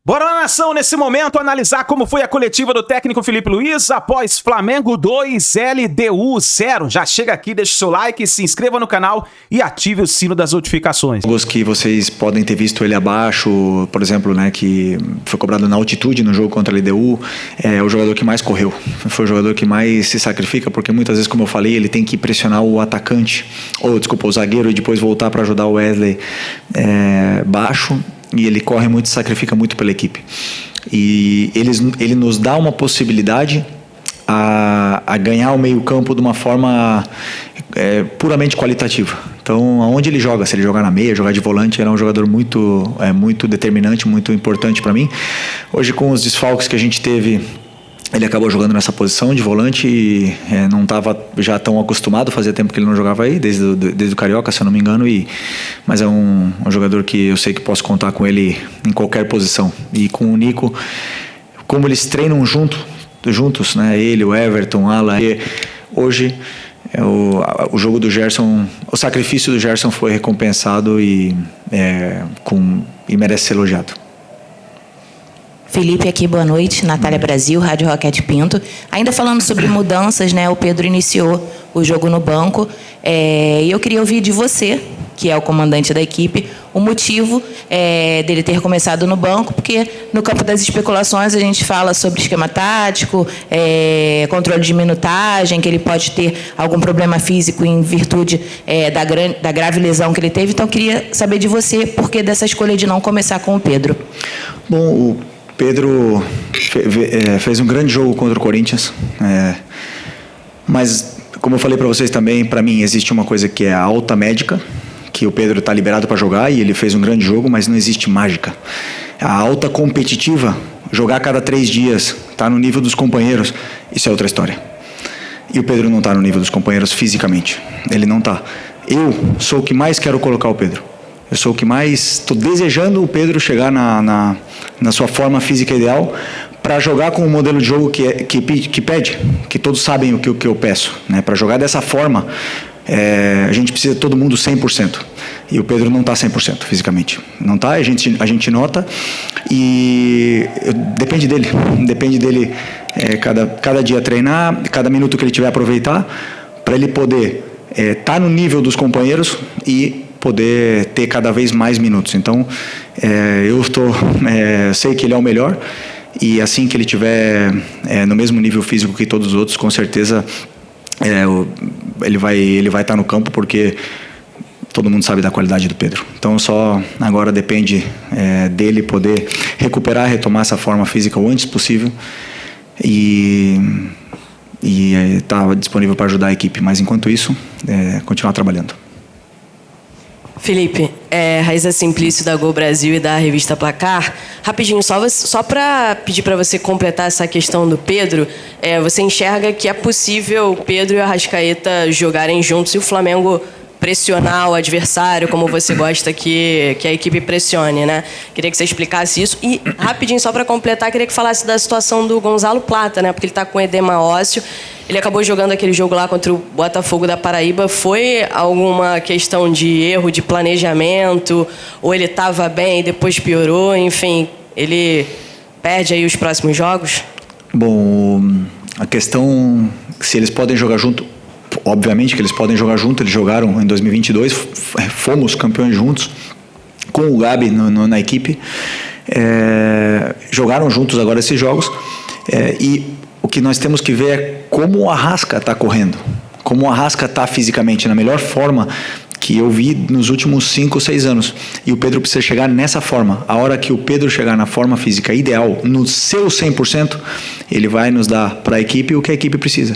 Bora lá, nação, nesse momento, analisar como foi a coletiva do técnico Felipe Luiz após Flamengo 2, LDU 0. Já chega aqui, deixa o seu like, se inscreva no canal e ative o sino das notificações. Jogos que vocês podem ter visto ele abaixo, por exemplo, né, que foi cobrado na altitude no jogo contra a LDU, é o jogador que mais correu. Foi o jogador que mais se sacrifica, porque muitas vezes, como eu falei, ele tem que pressionar o atacante, o zagueiro, e depois voltar para ajudar o Wesley baixo. E ele corre muito, sacrifica muito pela equipe. E ele nos dá uma possibilidade a ganhar o meio-campo de uma forma puramente qualitativa. Então, aonde ele joga, se ele jogar na meia, jogar de volante, ele é um jogador muito determinante, muito importante para mim. Hoje, com os desfalques que a gente teve, ele acabou jogando nessa posição de volante e não estava já tão acostumado, fazia tempo que ele não jogava aí, desde o Carioca, se eu não me engano, mas é um jogador que eu sei que posso contar com ele em qualquer posição. E com o Nico, como eles treinam juntos, né? Ele, o Everton, o Alan, e hoje o jogo do Gerson, o sacrifício do Gerson foi recompensado e merece ser elogiado. Felipe aqui, boa noite. Natália Brasil, Rádio Roquete Pinto. Ainda falando sobre mudanças, né? O Pedro iniciou o jogo no banco. E eu queria ouvir de você, que é o comandante da equipe, o motivo dele ter começado no banco, porque no campo das especulações a gente fala sobre esquema tático, controle de minutagem, que ele pode ter algum problema físico em virtude da grave lesão que ele teve. Então, eu queria saber de você por que dessa escolha de não começar com o Pedro. Bom, o Pedro fez um grande jogo contra o Corinthians, mas, como eu falei para vocês também, para mim existe uma coisa que é a alta médica, que o Pedro está liberado para jogar e ele fez um grande jogo, mas não existe mágica. A alta competitiva, jogar a cada 3 dias, estar no nível dos companheiros, isso é outra história. E o Pedro não está no nível dos companheiros fisicamente, ele não está. Eu sou o que mais quero colocar o Pedro. Eu sou o que mais estou desejando o Pedro chegar na sua forma física ideal para jogar com o modelo de jogo que pede, que todos sabem o que eu peço, né? Para jogar dessa forma, a gente precisa de todo mundo 100%. E o Pedro não está 100% fisicamente. Não está, a gente nota. E depende dele cada dia treinar, cada minuto que ele tiver aproveitar, para ele poder estar no nível dos companheiros e poder ter cada vez mais minutos. Então, eu sei que ele é o melhor, e assim que ele tiver no mesmo nível físico que todos os outros, com certeza ele vai estar no campo, porque todo mundo sabe da qualidade do Pedro. Então, só agora depende dele poder retomar essa forma física o antes possível e estar disponível para ajudar a equipe. Mas, enquanto isso, continuar trabalhando. Felipe, Raíssa Simplício da Gol Brasil e da revista Placar. Rapidinho, só para pedir para você completar essa questão do Pedro, você enxerga que é possível o Pedro e o Arrascaeta jogarem juntos e o Flamengo pressionar o adversário, como você gosta que a equipe pressione, né? Queria que você explicasse isso. E, rapidinho, só para completar, queria que falasse da situação do Gonzalo Plata, né? Porque ele está com edema ósseo. Ele acabou jogando aquele jogo lá contra o Botafogo da Paraíba. Foi alguma questão de erro de planejamento? Ou ele estava bem e depois piorou? Enfim, ele perde aí os próximos jogos? Bom, a questão se eles podem jogar junto, obviamente que eles podem jogar junto. Eles jogaram em 2022, fomos campeões juntos com o Gabi na equipe, jogaram juntos agora esses jogos, e o que nós temos que ver é como o Arrasca está correndo, como o Arrasca está fisicamente, na melhor forma que eu vi nos últimos 5 ou 6 anos. E o Pedro precisa chegar nessa forma. A hora que o Pedro chegar na forma física ideal, no seu 100%, ele vai nos dar para a equipe o que a equipe precisa.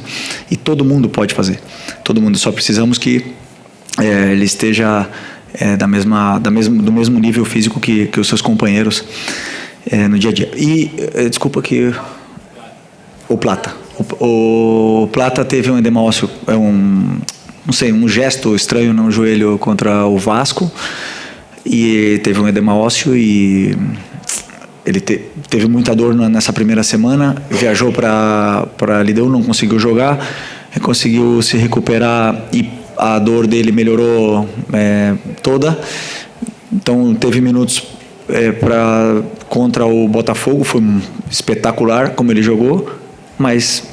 E todo mundo pode fazer. Todo mundo. Só precisamos que ele esteja do mesmo nível físico que os seus companheiros no dia a dia. E, desculpa que... O Plata. O Plata teve um edema ósseo, um gesto estranho no joelho contra o Vasco, e teve um edema ósseo e ele teve muita dor nessa primeira semana, viajou para LDU, não conseguiu jogar, conseguiu se recuperar e a dor dele melhorou toda, então teve minutos contra o Botafogo, foi espetacular como ele jogou, mas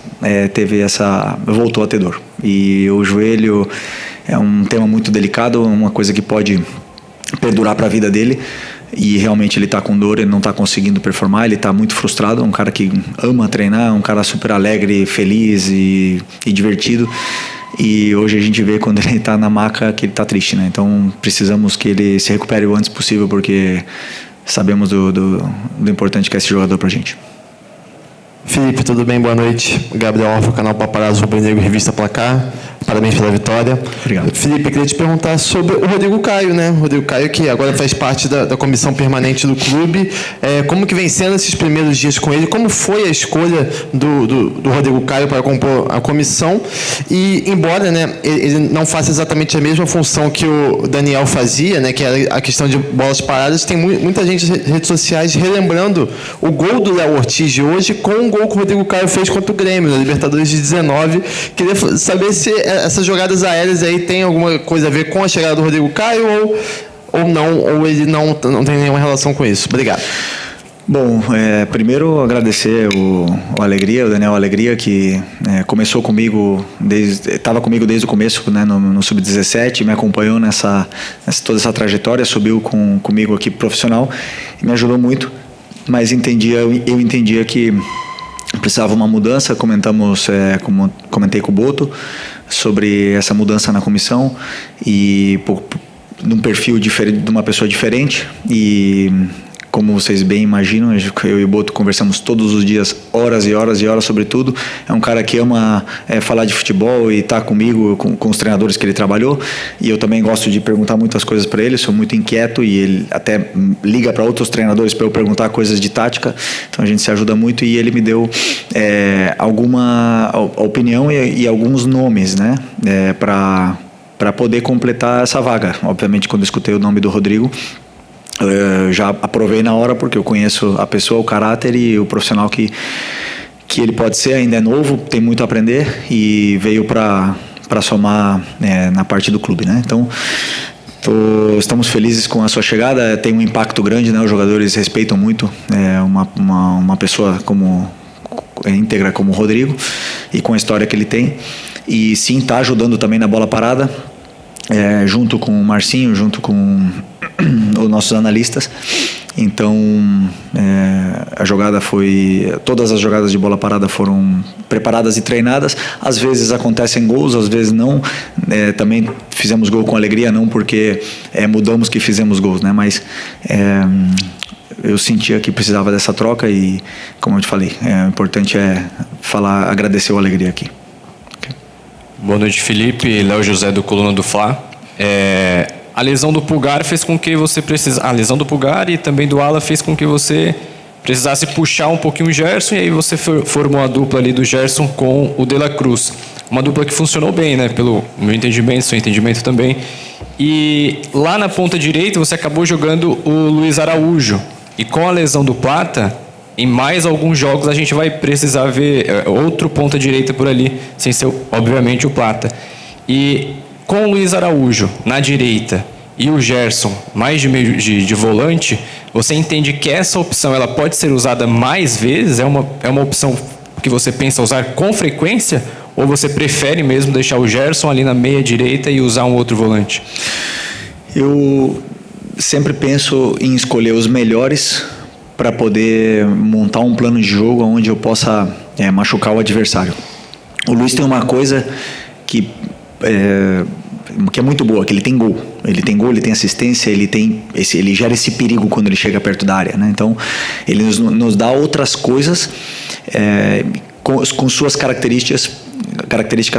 voltou a ter dor. E o joelho é um tema muito delicado, uma coisa que pode perdurar para a vida dele, e realmente ele está com dor, ele não está conseguindo performar, ele está muito frustrado, é um cara que ama treinar, um cara super alegre, feliz e divertido, e hoje a gente vê quando ele está na maca que ele está triste, né? Então precisamos que ele se recupere o antes possível, porque sabemos do importante que é esse jogador para a gente. Felipe, tudo bem? Boa noite. Gabriel Orfa, canal Paparazzo Rubro Negro, Revista Placar. Parabéns pela vitória. Obrigado. Felipe, eu queria te perguntar sobre o Rodrigo Caio, né? O Rodrigo Caio, que agora faz parte da comissão permanente do clube. Como que vem sendo esses primeiros dias com ele? Como foi a escolha do Rodrigo Caio para compor a comissão? E, embora, né, ele não faça exatamente a mesma função que o Daniel fazia, né, que era a questão de bolas paradas, tem muita gente nas redes sociais relembrando o gol do Léo Ortiz de hoje com o gol que o Rodrigo Caio fez contra o Grêmio, na Libertadores de 19. Queria saber se essas jogadas aéreas aí tem alguma coisa a ver com a chegada do Rodrigo Caio ou não, ou ele não tem nenhuma relação com isso. Obrigado. Bom, primeiro agradecer o Daniel Alegria, que começou comigo, estava comigo desde o começo, né, no Sub-17, me acompanhou toda essa trajetória, subiu comigo aqui profissional e me ajudou muito, mas eu entendia que precisava uma mudança. Comentei com o Boto sobre essa mudança na comissão e num perfil diferente, de uma pessoa diferente, e como vocês bem imaginam, eu e o Boto conversamos todos os dias, horas e horas e horas sobre tudo. É um cara que ama falar de futebol e tá comigo, com os treinadores que ele trabalhou, e eu também gosto de perguntar muitas coisas para ele, sou muito inquieto, e ele até liga para outros treinadores para eu perguntar coisas de tática, então a gente se ajuda muito, e ele me deu alguma opinião e alguns nomes, né, para poder completar essa vaga. Obviamente, quando eu escutei o nome do Rodrigo, já aprovei na hora, porque eu conheço a pessoa, o caráter e o profissional que ele pode ser. Ainda é novo, tem muito a aprender, e veio para somar na parte do clube, né? Então estamos felizes com a sua chegada. Tem um impacto grande, né? Os jogadores respeitam muito uma pessoa íntegra como o Rodrigo, e com a história que ele tem, e sim, está ajudando também na bola parada, junto com o Marcinho, junto com os nossos analistas. Então todas as jogadas de bola parada foram preparadas e treinadas. Às vezes acontecem gols, às vezes não. Também fizemos gol com alegria, não porque mudamos que fizemos gols, né? Mas eu sentia que precisava dessa troca, e como eu te falei, o importante é agradecer o Alegria aqui. Okay. Boa noite, Felipe. Léo José, do Coluna do Fla. A lesão do Pulgar fez com que você precisasse... A lesão do Pulgar e também do Ala fez com que você precisasse puxar um pouquinho o Gerson, e aí você formou a dupla ali do Gerson com o De La Cruz. Uma dupla que funcionou bem, né? Pelo meu entendimento, seu entendimento também. E lá na ponta direita você acabou jogando o Luiz Araújo. E com a lesão do Plata, em mais alguns jogos a gente vai precisar ver outro ponta direita por ali, sem ser, obviamente, o Plata. E com o Luiz Araújo na direita e o Gerson mais de meio de volante, você entende que essa opção ela pode ser usada mais vezes? É uma opção que você pensa usar com frequência? Ou você prefere mesmo deixar o Gerson ali na meia direita e usar um outro volante? Eu sempre penso em escolher os melhores para poder montar um plano de jogo onde eu possa machucar o adversário. O Luiz tem uma coisa que é muito boa, que ele tem gol. Ele tem gol, ele tem assistência, ele gera esse perigo quando ele chega perto da área, né? Então, ele nos dá outras coisas com suas características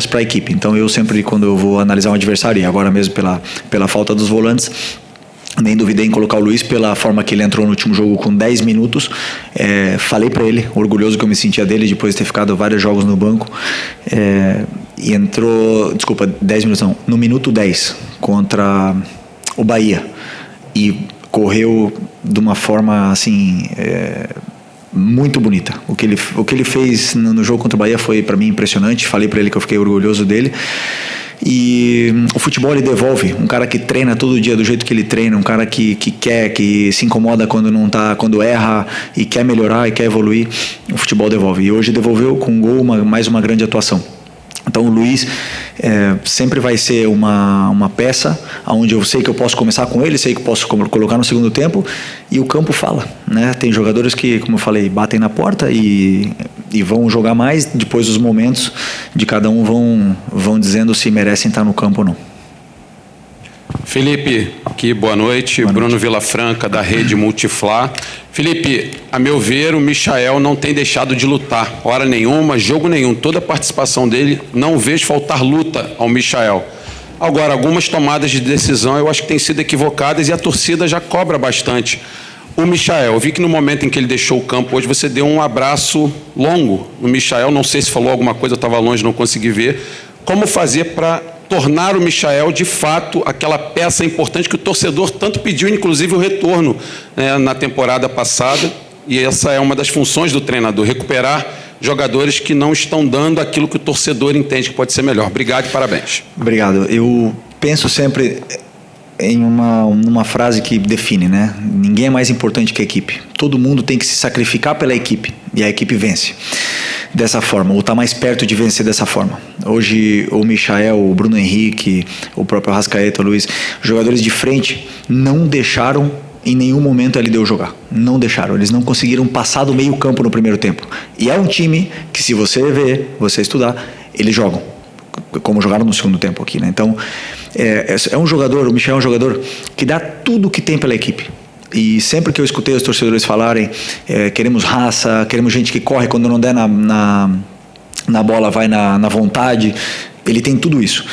para a equipe. Então, eu sempre, quando eu vou analisar um adversário, e agora mesmo pela falta dos volantes, nem duvidei em colocar o Luiz pela forma que ele entrou no último jogo com 10 minutos. Falei para ele, orgulhoso que eu me sentia dele depois de ter ficado vários jogos no banco. E entrou, 10 minutos não, no minuto 10 contra o Bahia. E correu de uma forma assim muito bonita. O que ele fez no jogo contra o Bahia foi para mim impressionante. Falei para ele que eu fiquei orgulhoso dele. E o futebol ele devolve. Um cara que treina todo dia do jeito que ele treina, um cara que quer, que se incomoda quando não tá, quando erra e quer melhorar e quer evoluir, o futebol devolve. E hoje devolveu com um gol, mais uma grande atuação. Então o Luiz sempre vai ser uma peça onde eu sei que eu posso começar com ele, sei que eu posso colocar no segundo tempo, e o campo fala, né? Tem jogadores que, como eu falei, batem na porta e vão jogar mais, depois os momentos de cada um vão dizendo se merecem estar no campo ou não. Felipe, aqui, boa noite. Bruno Vilafranca, da Rede Multiflá. Felipe, a meu ver, o Michael não tem deixado de lutar, hora nenhuma, jogo nenhum. Toda a participação dele, não vejo faltar luta ao Michael. Agora, algumas tomadas de decisão eu acho que têm sido equivocadas e a torcida já cobra bastante. O Michael, eu vi que no momento em que ele deixou o campo hoje, você deu um abraço longo no Michael, não sei se falou alguma coisa, eu estava longe, não consegui ver. Como fazer para tornar o Michael, de fato, aquela peça importante que o torcedor tanto pediu, inclusive o retorno, né, na temporada passada, e essa é uma das funções do treinador, recuperar jogadores que não estão dando aquilo que o torcedor entende que pode ser melhor. Obrigado e parabéns. Obrigado. Eu penso sempre em uma frase que define, né? Ninguém é mais importante que a equipe. Todo mundo tem que se sacrificar pela equipe, e a equipe vence dessa forma, ou está mais perto de vencer dessa forma. Hoje o Michael, o Bruno Henrique, o próprio Arrascaeta, o Luiz, jogadores de frente não deixaram em nenhum momento a LDU jogar. Não deixaram, eles não conseguiram passar do meio campo no primeiro tempo. E é um time que, se você ver, você estudar, eles jogam como jogaram no segundo tempo aqui, né? Então é um jogador, o Michael é um jogador que dá tudo o que tem pela equipe. E sempre que eu escutei os torcedores falarem queremos raça, queremos gente que corre quando não der na bola, vai na vontade, ele tem tudo isso.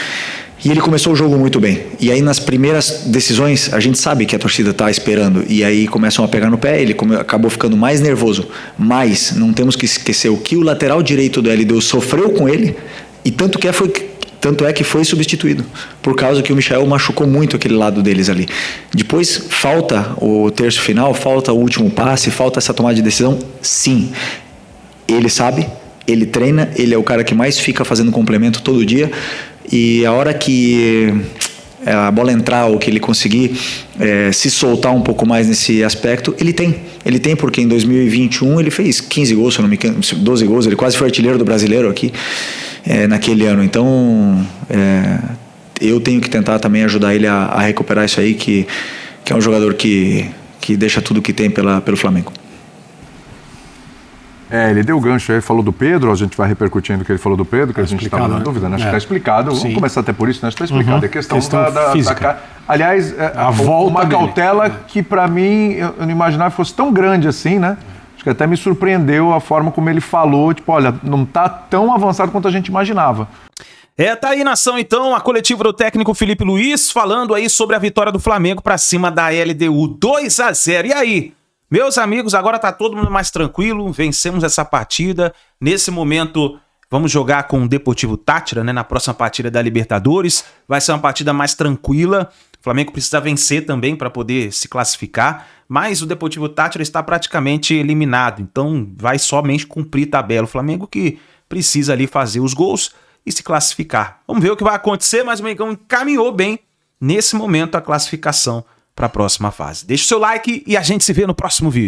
E ele começou o jogo muito bem. E aí nas primeiras decisões, a gente sabe que a torcida está esperando. E aí começam a pegar no pé, ele acabou ficando mais nervoso. Mas não temos que esquecer o que o lateral direito do LDU sofreu com ele, e tanto é que foi substituído, por causa que o Michael machucou muito aquele lado deles ali. Depois falta o terço final, falta o último passe, falta essa tomada de decisão, sim. Ele sabe, ele treina, ele é o cara que mais fica fazendo complemento todo dia, e a hora que a bola entrar ou que ele conseguir se soltar um pouco mais nesse aspecto, ele tem, porque em 2021 ele fez 15 gols, se não me engano, 12 gols, ele quase foi artilheiro do brasileiro aqui naquele ano. Então eu tenho que tentar também ajudar ele a recuperar isso aí, que é um jogador que deixa tudo que tem pelo Flamengo. Ele deu o gancho aí, falou do Pedro, a gente vai repercutindo o que ele falou do Pedro, que a gente estava na dúvida, né? Acho que está explicado. Sim. Vamos começar até por isso, né? Está explicado. É questão física. Aliás, a volta uma cautela que para mim eu não imaginava que fosse tão grande assim, né? Acho que até me surpreendeu a forma como ele falou, tipo, olha, não está tão avançado quanto a gente imaginava. Tá aí, nação, então, a coletiva do técnico Felipe Luiz, falando aí sobre a vitória do Flamengo para cima da LDU, 2-0. E aí? Meus amigos, agora tá todo mundo mais tranquilo, vencemos essa partida. Nesse momento, vamos jogar com o Deportivo Táchira, né? Na próxima partida da Libertadores. Vai ser uma partida mais tranquila. O Flamengo precisa vencer também para poder se classificar. Mas o Deportivo Táchira está praticamente eliminado. Então, vai somente cumprir tabela. O Flamengo que precisa ali fazer os gols e se classificar. Vamos ver o que vai acontecer, mas o Mengão encaminhou bem, nesse momento, a classificação para a próxima fase. Deixa o seu like e a gente se vê no próximo vídeo.